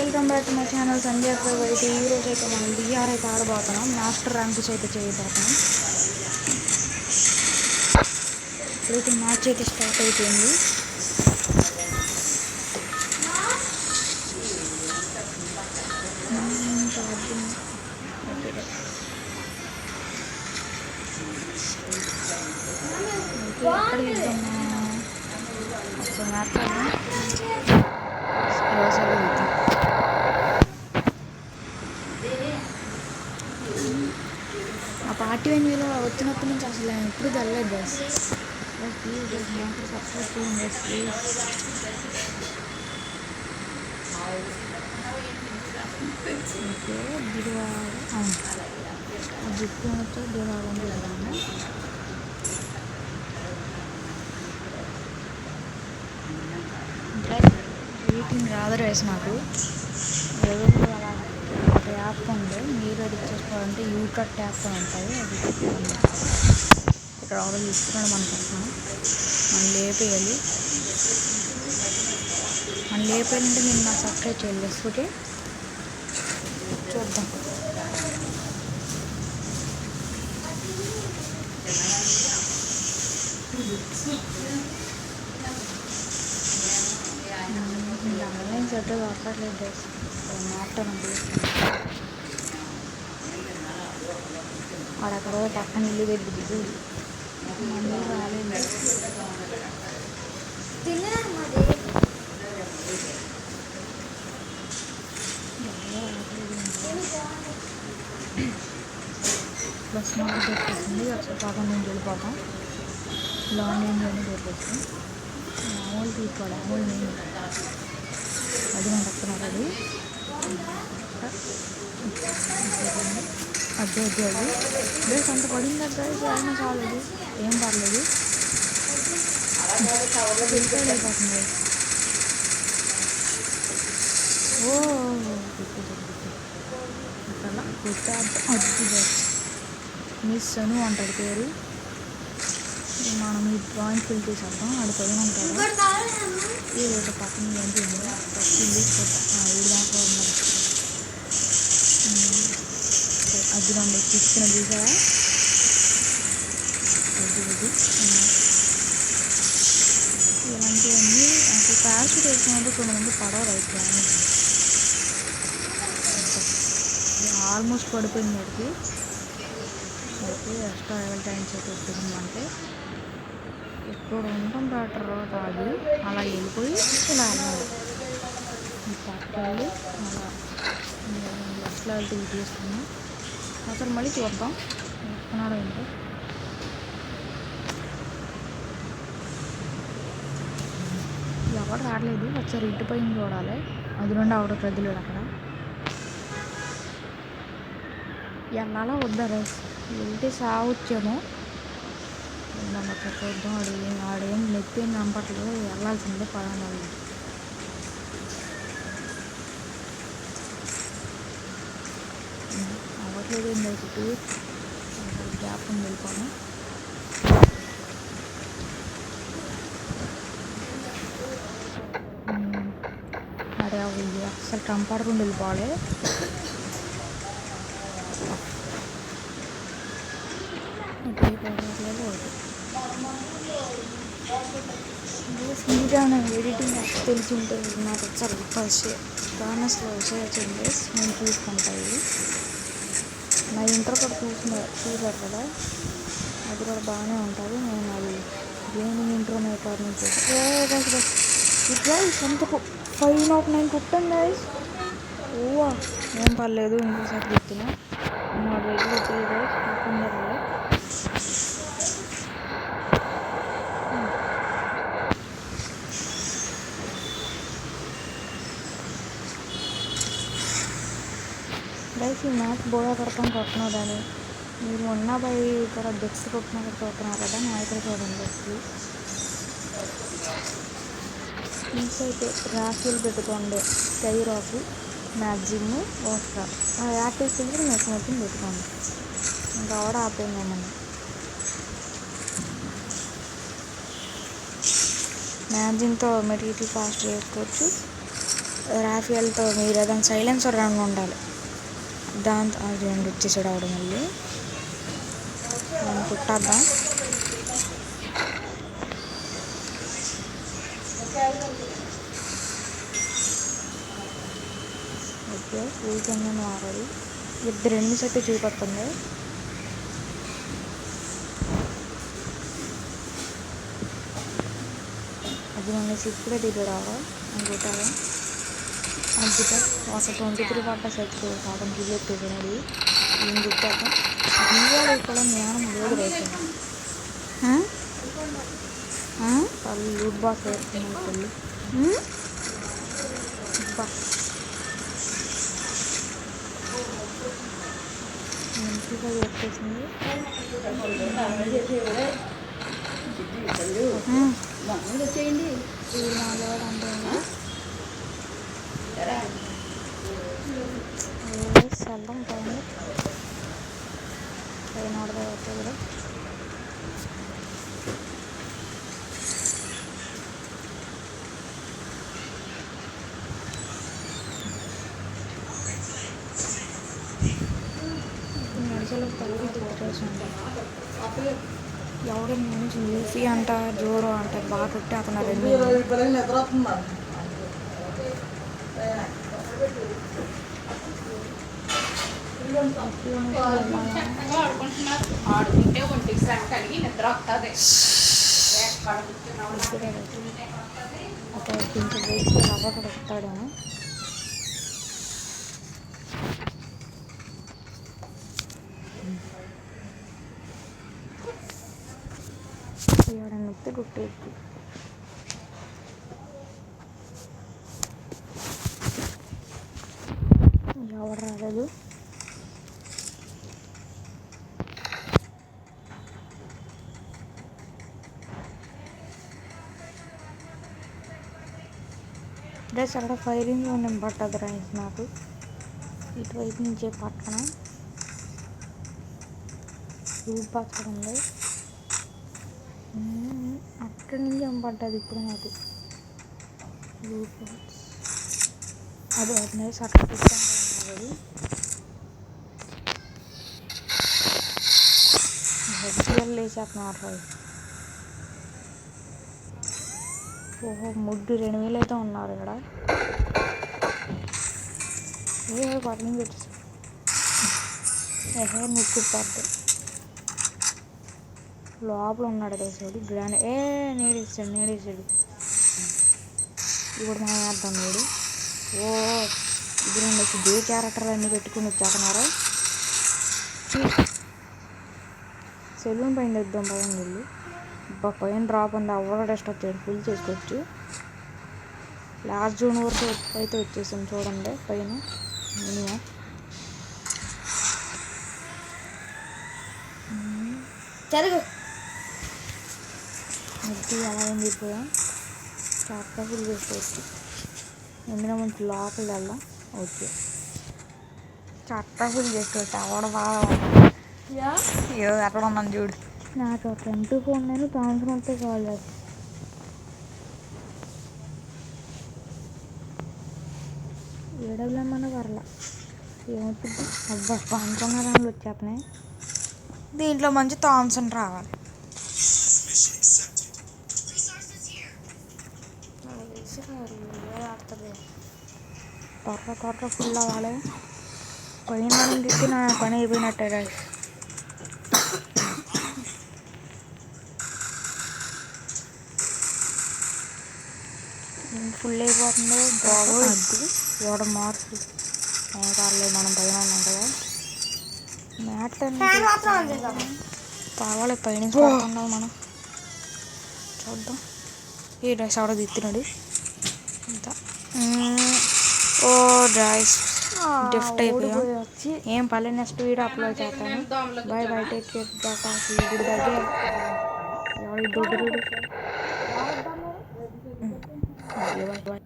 Welcome back to my channel Sandhya అయితే ఈరోజు అయితే మనం డిఆర్ అయితే ఆడబోతున్నాం. మాస్టర్ ర్యాంక్స్ అయితే చేయబోతున్నాం. ఇప్పుడైతే మ్యాచ్ అయితే స్టార్ట్ అయిపోయింది. ఎక్కడ ఇద్దామా ఒక మ్యాచ్ ఆ పార్టీ వెన్యూలో వచ్చినప్పటి నుంచి అసలు నేను ఎప్పుడు వెళ్ళలేదు బస్. ప్లీజ్ నాకు సపోర్ట్ చేయండి ప్లీజ్. ఓకే దివారం దిక్కుతో దివారం వెళ్దాము. ఇంకా రేటింగ్ రాదర్ వేసి నాకు ఏదో ఒక యాప్ ఉంది, మీరు ఎడిట్ చేసుకోవాలంటే యూకట్ యాప్ అని ఉంటుంది. అది ఇక్కడ ఆర్డర్ తీసుకున్నాడు అనుకుంటున్నాం. మనం లేపేయాలి. మనం లేపేయాలంటే నేను నాకు సబ్స్క్రైబ్ చేయాలి. లేకపోతే చూద్దాం. ఆన్లైన్ సెట్ దొరకట్లేదు. మాట్లాడడం అక్కడ పక్కన ఇల్లు దగ్గర మళ్ళీ రాలేదు. బస్ మాకు దొరికింది. ఒకసారి పాపం నేను వెళ్ళిపోతాం. లాంగ్ ఏం దొరికింది. మామూలు తీసుకోవాలి. మామూలు నేను అది నేను చెప్తున్నారు. అది అది బేస్ అంత పడింది దగ్గర అయినా చాలేదు. ఏం పర్లేదు. అయిపోతుంది. ఓ అట్లా కుట్టా అది మిస్ అను అంటాడు పేరు. మనం ఈ డ్రాయింగ్ ఫిల్ చేసేద్దాం. ఆడు పైన ఉంటాడు. ఏదో పక్కన ఏంటి ఈ దాంట్లో ఉన్నది. అది రెండు తీసుకున్న చూసారా. అది ఇలాంటివన్నీ అసలు ప్యారాషూట్ వేసినప్పుడు కొంతమంది పడవరు. అయితే ఆల్మోస్ట్ పడిపోయింది. వాడికి అయితే ఎక్స్ట్రా లెవెల్ టైమ్స్ అయితే వచ్చిందంటే ఇప్పుడు ఉండటం బెటర్ కాదు. అలా వెళ్ళిపోయి ఇలా అన్నారు. ఈ పక్కకెళ్ళి అలా ఎక్స్ట్రా లెవెల్ టీవీ తీసుకున్నాం. అసలు మళ్ళీ చూద్దాం వస్తున్నాడు ఏంటో. ఎవరు రావట్లేదు. ఒకసారి ఇంటి పైన చూడాలి. అది నుండి ఆవిడ ప్రజలు అక్కడ వెళ్ళాలా వద్దా. వెళ్తే సావచ్చేమో. ఒకసారి చూద్దాం. ఆడేం నెప్పి ఏం చంపట్లేదు. వెళ్ళాల్సిందే పడాలి. అవ్వట్లేదు. ఏం చుట్టూ గ్యాప్ ఉంది. వెళ్ళిపోను. అరే అవి అసలు కంపడకుండా వెళ్ళిపోవాలి. మీరేమైనా ఎడిటింగ్ తెలిసి ఉంటే నాకు ఒకసారి ఫస్ట్ కామెంట్స్లో షేర్ చేయండి. నేను చూసుకుంటాను. నా ఇంటర్ కూడా చూసారు కదా, అది కూడా బాగానే ఉంటుంది. నేను అది గేమింగ్ ఇంట్రో మేకర్ నుంచి ఇట్లా సంతకు 5/9 కుట్టాను గైస్. ఓవా ఏం పర్లేదు. ఇంకోసారి చెప్తున్నా. నా దగ్గర వచ్చేది గైస్ కాకుండా గైస్ ఈ మ్యాచ్ బోడా కడతాం కొట్టినదని మీరు మొన్న పోయి ఇక్కడ డెక్స్ కొట్టినా చూస్తున్నారు కదా. నాయకులు చూడండి ప్లీజ్. అయితే రాఖీలు పెట్టుకోండి. స్కై రాఖీ మ్యాక్సిమం ఓస్కా యాక్టివ్ ఫిల్టర్ మెచ్చిన పెట్టుకోండి. ఇంకా కూడా ఆపేయండి. మ్యాజిన్తో మెటీరియల్ ఫాస్ట్ చేసుకోవచ్చు. రాఫియల్తో మీరు ఏదైనా సైలెన్సర్ రన్ ఉండాలి. దాంతో అది రెండు వచ్చేసాడు ఆవిడ మళ్ళీ మనం కుట్టేద్దాం. ఓకే ఊరికన్నా మారాలి. ఇద్దరు ఎన్ని సెట్ చూపడుతుంది. అది మనకి ఇప్పుడే దిగడావా అనుకుంటారా? అద్భుతం. ఒక 23 పడ్డ సెట్ కావడం గిల్లెట్ తిరిగినది ఏం గుట్టాక దిగాడు ఇక్కడ జ్ఞానం లేదు రేపు వాళ్ళు లూట్ బాక్స్ వేసుకున్నాయి తల్లి. మంచిగా వచ్చేసింది. ఇది నాలుగు అంటే వెళ్దాం టైంలో పైన వస్తే కూడా నడిచేలో తల్లి తిట్టేసింది. ఎవడో నుంచి యూఫీ అంట జోరో అంట బాగా కొట్టి అతను రెండు కొంచెం వేసి రవ్వ కూడా వస్తాడేమో. ఎవడన్నా వస్తే కొట్టేసి ఎవడు రాలేదు. డ్రెస్ అక్కడ ఫైరింగ్ నేను పట్టదు రైస్ నాకు ఇటువైపు నుంచే పక్కన రూట్ బాక్స్ ఉంది. అక్కడి నుంచి ఏం పడ్డది ఇప్పుడు నాకు రూట్ బాక్స్. అది అట్నేసి అట్లా తీసుకుంటాను. హెచ్డిఎల్ వేసేస్తున్నారు. ఓహో ముగ్గురు 2000 అయితే ఉన్నారు ఇక్కడ. ఏ పర్లేదు వచ్చేసి ముగ్గురు పడ్డ లోపల ఉన్నాడు వేసాడు గ్రాండ్. నేడేసాడు ఇప్పుడు మనం వేద్దాం వీడు. ఓ ఇది రెండు వచ్చి డే క్యారెక్టర్లు అన్నీ పెట్టుకుని వచ్చేస్తున్నారు. సెలూన్ పైన తెద్దాం పైన వెళ్ళి పైన డ్రాప్ ఉంది. ఎవరో డిస్టర్బ్ చేయడు ఫుల్ చేసుకోవచ్చు. లాస్ట్ జూన్ వరకు అయితే వచ్చేసాం చూడండి పైన మినిమం. జరుగు ముద్దు అలా ఏం చెప్పా చాప్టర్ ఫుల్ చేసుకోవచ్చు. ఎందుకంటే మంచి లోపల వెళ్దాం. ఓకే చాప్టర్ ఫుల్ చేసుకోవచ్చు. అవడ బాగా ఎక్కడ ఉన్నాను చూడు. నాకు ఒక M24 నేను థామ్సన్ వస్తే కాల్ చేస్తాను. ఏడవలేమన్నా పర్లా ఏమవుతుంది. అబ్బా అనుకున్న దాంట్లో వచ్చేస్తున్నాయి. దీంట్లో మంచి థామ్సన్ రావాలి. త్వరగా ఫుల్ అవ్వాలి. పైన మనం తిట్టి నా పని అయిపోయినట్టే రైస్. ఫుల్ అయిపోతుంది. బాగా ఓడ మార్పు కాలేదు. మనం పైన ఉన్నాం కదా మ్యాట్ కావాలి. పైన పడుతున్నాం మనం చూద్దాం. ఈ డ్రెస్ ఆవిడ తిత్తినాడు అంతా. ఓ డ్రైస్ గిఫ్ట్ అయిపోయా. ఏం పల్లె నెక్స్ట్ వీడియో అప్లోడ్ చేస్తాను. బాయ్ బాయ్ టేక్ కేర్ డాటా. గుడి దగ్గర ఎవరి దొడ్డు బాయ్ బాయ్.